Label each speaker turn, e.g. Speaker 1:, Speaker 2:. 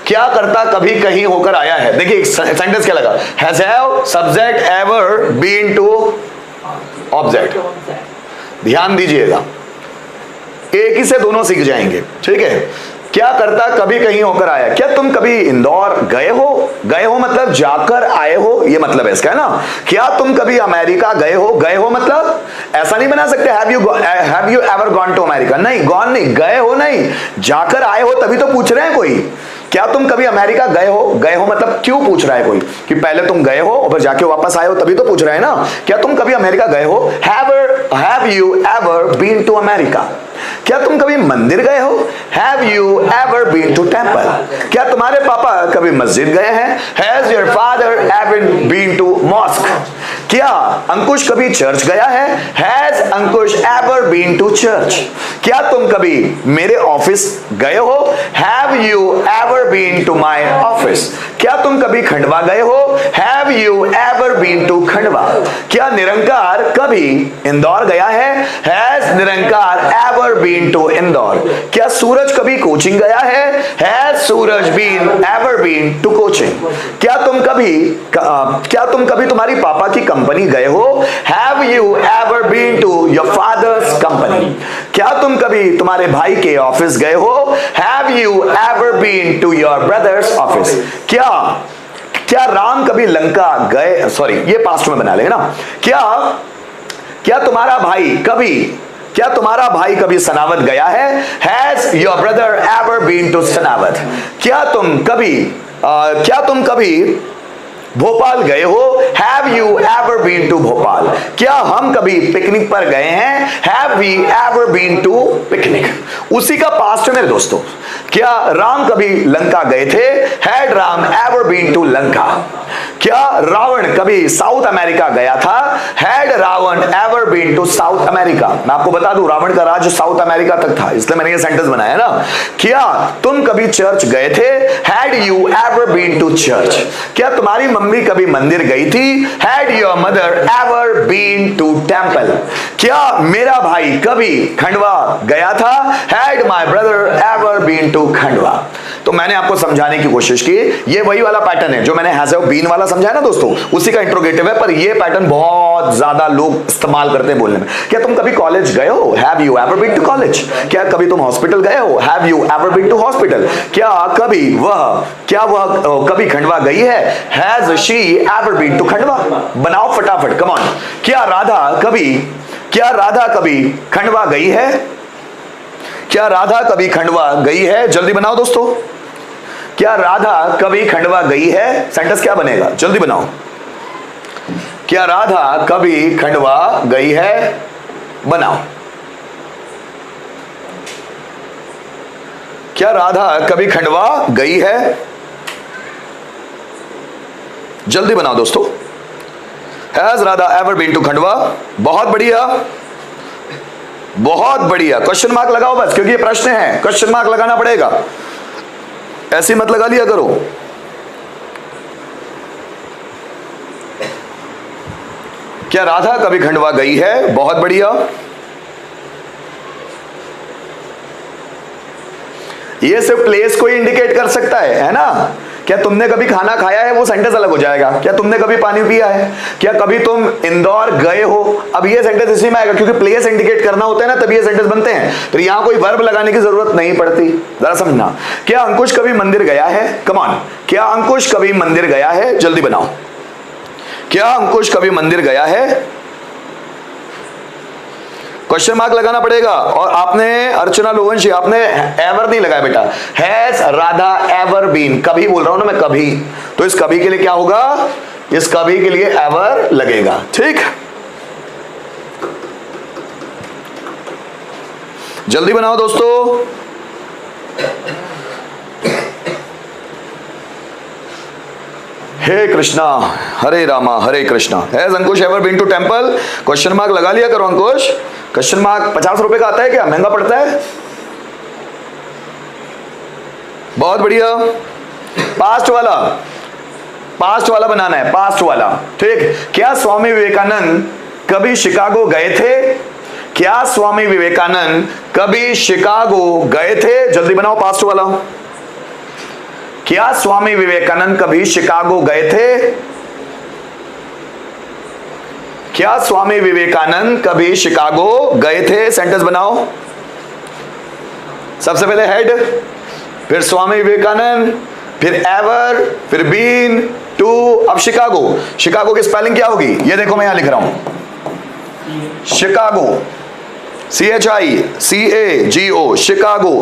Speaker 1: क्या करता कभी कहीं होकर आया है। देखिए सेंटेंस क्या लगा, has have subject ever been to object. ध्यान दीजिएगा, एक ही से दोनों सीख जाएंगे, ठीक है। क्या करता कभी कहीं होकर आया, क्या तुम कभी इंदौर गए हो। गए हो मतलब जाकर आए हो, ये मतलब है इसका, है ना। क्या तुम कभी अमेरिका गए हो। गए हो मतलब ऐसा नहीं बना सकते have you ever gone to America, नहीं, गॉन नहीं, गए हो नहीं, जाकर आए हो तभी तो पूछ रहे हैं कोई। क्या तुम कभी अमेरिका गए हो। गए हो मतलब क्यों पूछ रहा है कोई, कि पहले तुम गए हो और फिर जाके वापस आए हो तभी तो पूछ रहा है ना। क्या तुम कभी अमेरिका गए हो, have you ever been to America. क्या तुम कभी मंदिर गए हो, have you ever been to temple. क्या तुम्हारे पापा कभी मस्जिद गए हैं, has your father ever been to mosque. क्या अंकुश कभी चर्च गया है, has Ankush ever been to church. क्या तुम कभी मेरे ऑफिस गए हो, have you ever been to my office. क्या तुम कभी खंडवा गए हो, have you ever been to Khandwa. क्या निरंकार कभी इंदौर गया है, has Nirankar ever been to Indore. क्या सूरज कभी कोचिंग गया है, has Suraj been ever been to coaching. क्या तुम कभी तुम्हारी पापा की कंपनी गए हो, have you ever been to your father's company. क्या तुम कभी तुम्हारे भाई के ऑफिस गए हो, have you ever been to your brother's office. क्या राम कभी लंका गए, सॉरी ये पास्ट में बना लेंगे ना। क्या तुम्हारा भाई कभी सनावत गया है, has your brother ever been to Sanawad. क्या तुम कभी भोपाल गए हो, have you ever been to Bhopal. क्या हम कभी पिकनिक पर गए हैं, have we ever been to picnic. उसी का पास्ट है मेरे दोस्तों। क्या राम कभी लंका गए थे, had Ram ever been to Lanka. क्या रावण कभी साउथ अमेरिका गया था, had Ravan ever been to South America. मैं आपको बता दूं रावण का राज्य साउथ अमेरिका तक था, इसलिए मैंने ये सेंटेंस बनाया ना। क्या तुम कभी चर्च गए थे, had you ever been to church. क्या तुम्हारी मम्मी कभी मंदिर गई थी, had your mother ever been to temple. क्या मेरा भाई कभी खंडवा गया था, had my brother ever been to Khandwa. तो मैंने आपको समझाने की कोशिश की, ये वही वाला पैटर्न है जो मैंने हैज हैव बीन वाला समझाया ना दोस्तों, उसी का इंट्रोगेटिव है, पर ये पैटर्न बहुत ज्यादा लोग इस्तेमाल करते हैं बोलने में। क्या तुम कभी कॉलेज गए हो, have you ever been to college. क्या कभी तुम हॉस्पिटल गए हो, have you ever been to hospital. क्या वह कभी खंडवा गई है, has she ever been to Khandwa. बनाओ फटाफट, कम ऑन। क्या राधा कभी खंडवा गई है। क्या राधा कभी खंडवा गई है, जल्दी बनाओ दोस्तों। क्या राधा कभी खंडवा गई है, सेंटेंस क्या बनेगा, जल्दी बनाओ। क्या राधा कभी खंडवा गई है, बनाओ। क्या राधा कभी खंडवा गई है, जल्दी बनाओ दोस्तों। Has Radha ever been to Khandwa. बहुत बढ़िया, बहुत बढ़िया। क्वेश्चन मार्क लगाओ बस, क्योंकि ये प्रश्न है, क्वेश्चन मार्क लगाना पड़ेगा, ऐसे मत लगा लिया करो। क्या राधा कभी खंडवा गई है, बहुत बढ़िया। ये सिर्फ प्लेस को ही इंडिकेट कर सकता है ना। क्या तुमने कभी खाना खाया है, वो सेंटेंस अलग हो जाएगा। क्या तुमने कभी पानी पिया है। क्या कभी तुम इंदौर गए हो, अब ये सेंटेंस इसी में आएगा, क्योंकि प्लेस इंडिकेट करना होता है ना, तभी ये सेंटेंस बनते हैं। तो यहां कोई वर्ब लगाने की जरूरत नहीं पड़ती, जरा समझना। क्या अंकुश कभी मंदिर गया है, कम ऑन। क्या अंकुश कभी मंदिर गया है, जल्दी बनाओ। क्या अंकुश कभी मंदिर गया है, क्वेश्चन मार्क लगाना पड़ेगा। और आपने अर्चना लोवंशी, आपने एवर नहीं लगाया बेटा, हैज राधा एवर बीन, कभी बोल रहा हूं ना मैं, कभी। तो इस कभी के लिए क्या होगा, इस कभी के लिए एवर लगेगा, ठीक। जल्दी बनाओ दोस्तों। हे Krishna Hare Rama Hare Krishna. Has Ankush ever been to temple, question mark लगा लिया करो अंकुश। क्वेश्चन मार्क 50 रुपए का आता है क्या, महंगा पड़ता है। बहुत बढ़िया। पास्ट वाला बनाना है, पास्ट वाला, ठीक। क्या स्वामी विवेकानंद कभी शिकागो गए थे। क्या स्वामी विवेकानंद कभी शिकागो गए थे, जल्दी बनाओ पास्ट वाला। क्या स्वामी विवेकानंद कभी शिकागो गए थे? क्या स्वामी विवेकानंद कभी शिकागो गए थे? सेंटेंस बनाओ। सबसे पहले हेड, फिर स्वामी विवेकानंद, फिर एवर, फिर बीन, टू, अब शिकागो। शिकागो की स्पेलिंग क्या होगी? ये देखो मैं यहां लिख रहा हूं, शिकागो, CHICAGO, शिकागो।